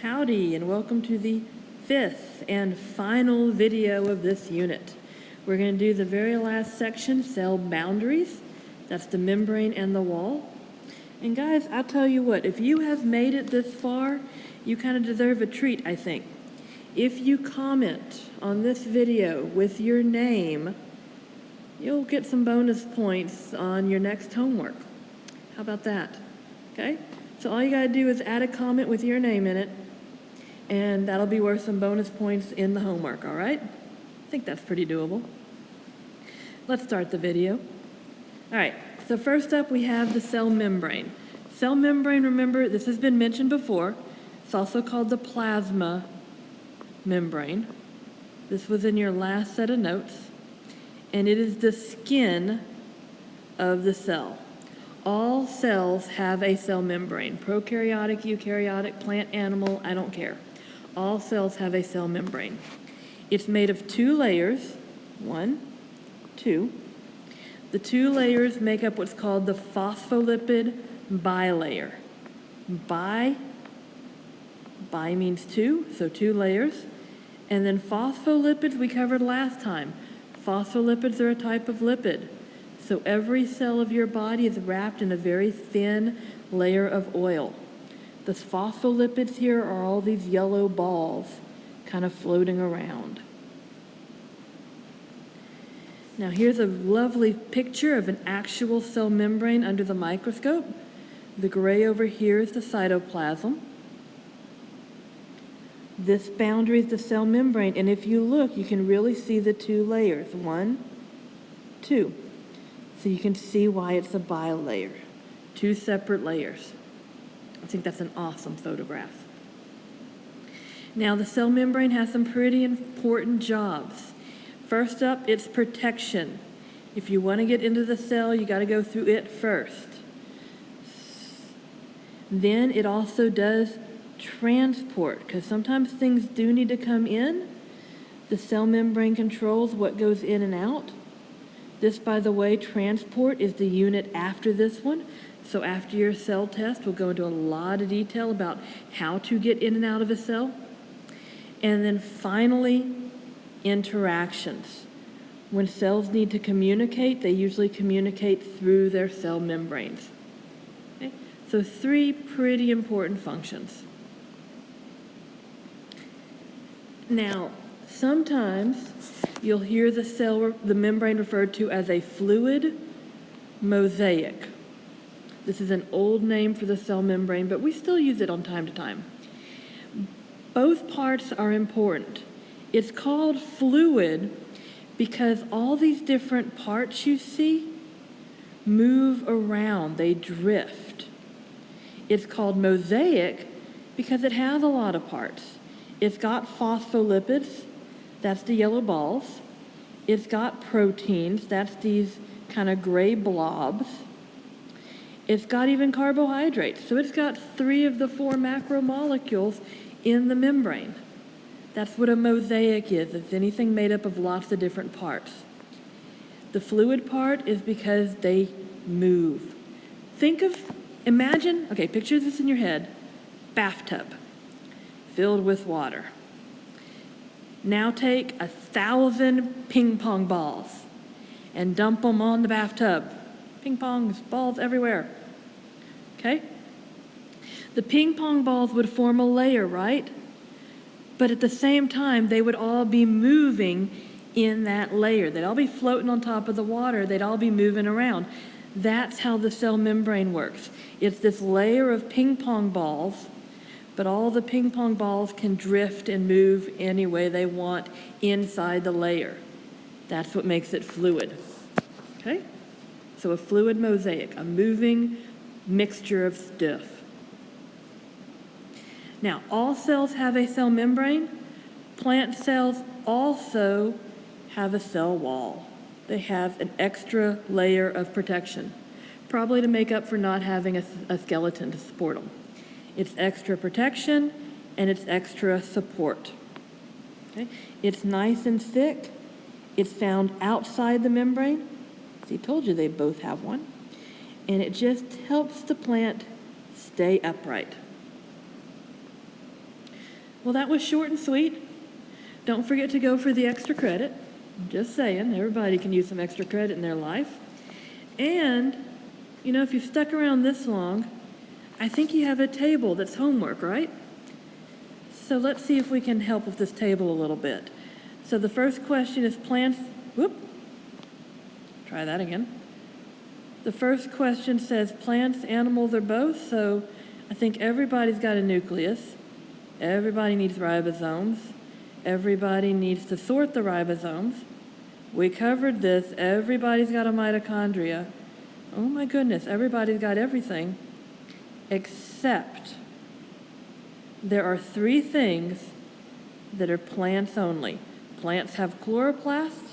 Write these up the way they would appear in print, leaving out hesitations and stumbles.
Howdy, and welcome to the fifth and final video of this unit. We're going to do the very last section, cell boundaries. That's the membrane and the wall. And guys, I'll tell you what, if you have made it this far, you kind of deserve a treat, I think. If you comment on this video with your name, you'll get some bonus points on your next homework. How about that? Okay? So all you gotta do is add a comment with your name in it, and that'll be worth some bonus points in the homework, all right? I think that's pretty doable. Let's start the video. All right, so first up we have the cell membrane. Cell membrane, remember, this has been mentioned before. It's also called the plasma membrane. This was in your last set of notes. And it is the skin of the cell. All cells have a cell membrane. Prokaryotic, eukaryotic, plant, animal, I don't care. All cells have a cell membrane. It's made of two layers, one, two. The two layers make up what's called the phospholipid bilayer. Bi means two, so two layers. And then phospholipids we covered last time. Phospholipids are a type of lipid. So every cell of your body is wrapped in a very thin layer of oil. The phospholipids here are all these yellow balls kind of floating around. Now here's a lovely picture of an actual cell membrane under the microscope. The gray over here is the cytoplasm. This boundary is the cell membrane, and if you look, you can really see the two layers. One, two. So you can see why it's a bilayer. Two separate layers. I think that's an awesome photograph. Now, the cell membrane has some pretty important jobs. First up, it's protection. If you want to get into the cell, you got to go through it first. Then it also does transport, because sometimes things do need to come in. The cell membrane controls what goes in and out. This, by the way, transport is the unit after this one. So after your cell test, we'll go into a lot of detail about how to get in and out of a cell. And then finally, interactions. When cells need to communicate, they usually communicate through their cell membranes. Okay? So three pretty important functions. Now, sometimes you'll hear the membrane referred to as a fluid mosaic. This is an old name for the cell membrane, but we still use it on time to time. Both parts are important. It's called fluid because all these different parts you see move around, they drift. It's called mosaic because it has a lot of parts. It's got phospholipids, that's the yellow balls. It's got proteins, that's these kind of gray blobs. It's got even carbohydrates, so it's got 3 of the 4 macromolecules in the membrane. That's what a mosaic is. It's anything made up of lots of different parts. The fluid part is because they move. Imagine, picture this in your head, bathtub filled with water. Now take 1,000 ping pong balls and dump them on the bathtub. Ping pongs, balls everywhere. Okay? The ping pong balls would form a layer, right? But at the same time, they would all be moving in that layer. They'd all be floating on top of the water. They'd all be moving around. That's how the cell membrane works. It's this layer of ping pong balls, but all the ping pong balls can drift and move any way they want inside the layer. That's what makes it fluid. Okay? So a fluid mosaic, a moving mixture of stuff. Now, all cells have a cell membrane. Plant cells also have a cell wall. They have an extra layer of protection, probably to make up for not having a skeleton to support them. It's extra protection and it's extra support. Okay? It's nice and thick. It's found outside the membrane. See, I told you they both have one. And it just helps the plant stay upright. Well, that was short and sweet. Don't forget to go for the extra credit. Just saying, everybody can use some extra credit in their life. And, if you've stuck around this long, I think you have a table that's homework, right? So let's see if we can help with this table a little bit. So the first question is try that again. The first question says plants, animals, or both, so I think everybody's got a nucleus. Everybody needs ribosomes. Everybody needs to sort the ribosomes. We covered this. Everybody's got a mitochondria. Oh my goodness, everybody's got everything, except there are 3 things that are plants only. Plants have chloroplasts,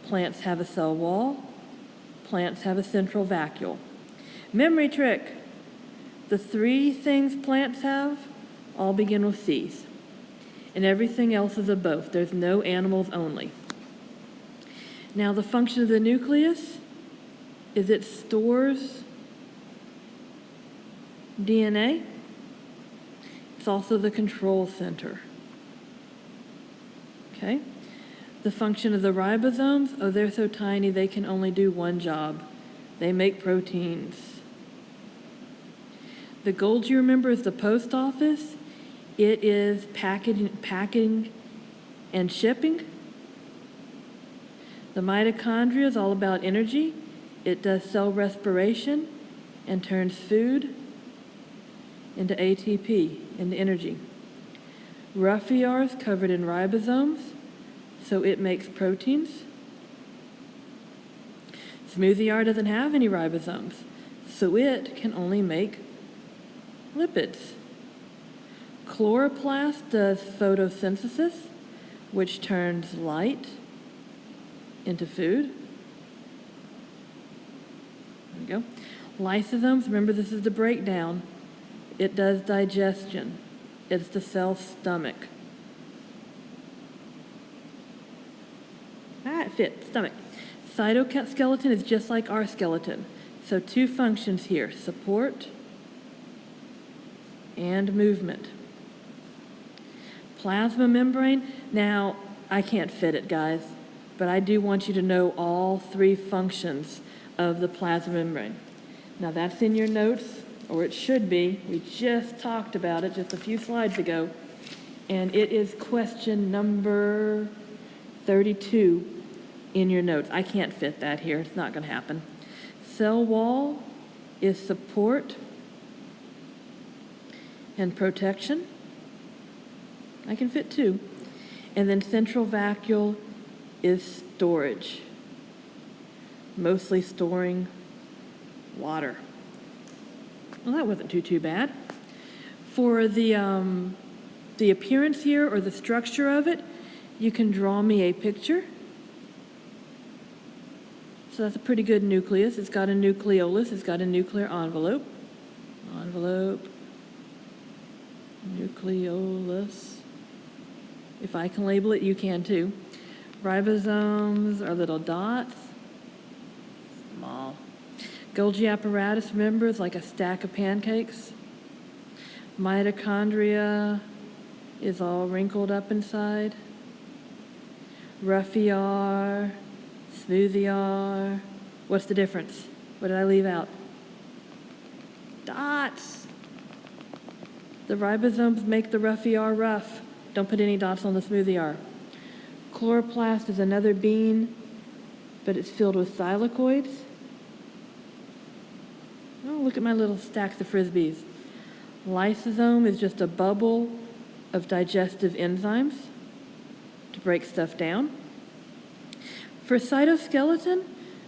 plants have a cell wall, plants have a central vacuole. Memory trick. The 3 things plants have all begin with C's, and everything else is a both. There's no animals only. Now, the function of the nucleus is it stores DNA. It's also the control center. Okay? The function of the ribosomes, they're so tiny they can only do one job. They make proteins. The Golgi, remember, is the post office. It is packing and shipping. The mitochondria is all about energy. It does cell respiration and turns food into ATP, into energy. Rough-ER is covered in ribosomes, so it makes proteins. Smooth-ER doesn't have any ribosomes, so it can only make lipids. Chloroplast does photosynthesis, which turns light into food. There we go. Lysosomes, remember this is the breakdown. It does digestion. It's the cell's stomach. It fits, stomach. Cytoskeleton is just like our skeleton. So 2 functions here, support and movement. Plasma membrane, now I can't fit it, guys, but I do want you to know all 3 functions of the plasma membrane. Now that's in your notes, or it should be. We just talked about it just a few slides ago, and it is question number 32 in your notes. I can't fit that here. It's not going to happen. Cell wall is support and protection. I can fit 2. And then central vacuole is storage, mostly storing water. Well, that wasn't too bad. For the appearance here, or the structure of it, you can draw me a picture. So that's a pretty good nucleus. It's got a nucleolus. It's got a nuclear envelope. Nucleolus. If I can label it, you can too. Ribosomes are little dots. Small. Golgi apparatus, remember, is like a stack of pancakes. Mitochondria is all wrinkled up inside. Rough-ER, smooth-ER. What's the difference? What did I leave out? Dots. The ribosomes make the rough-ER rough. Don't put any dots on the smooth-ER. Chloroplast is another bean, but it's filled with thylakoids. Oh, look at my little stacks of Frisbees. Lysosome is just a bubble of digestive enzymes to break stuff down. For cytoskeleton,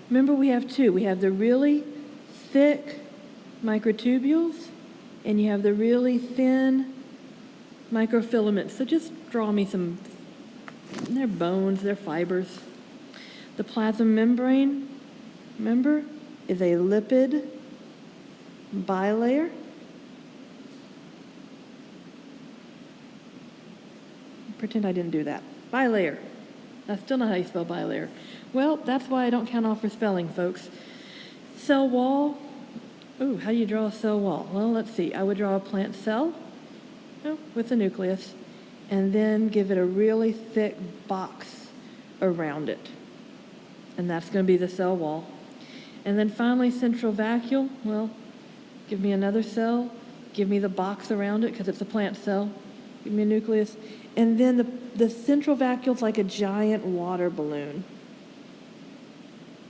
remember we have 2. We have the really thick microtubules, and you have the really thin microfilaments. So just draw me some, they're bones, they're fibers. The plasma membrane, remember, is a lipid bilayer. Pretend I didn't do that. Bilayer. That's still not how you spell bilayer. Well, that's why I don't count off for spelling, folks. Cell wall. Ooh, how do you draw a cell wall? Well, let's see. I would draw a plant cell with a nucleus. and then give it a really thick box around it. And that's going to be the cell wall. And then finally, central vacuole. Well, give me another cell. Give me the box around it because it's a plant cell. Give me a nucleus. And then the central vacuole is like a giant water balloon.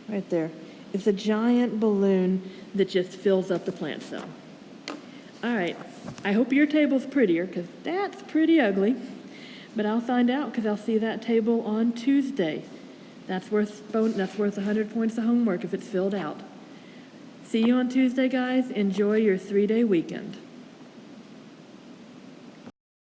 Right there. It's a giant balloon that just fills up the plant cell. All right. I hope your table's prettier because that's pretty ugly. But I'll find out because I'll see that table on Tuesday. That's worth 100 points of homework if it's filled out. See you on Tuesday, guys. Enjoy your 3-day weekend.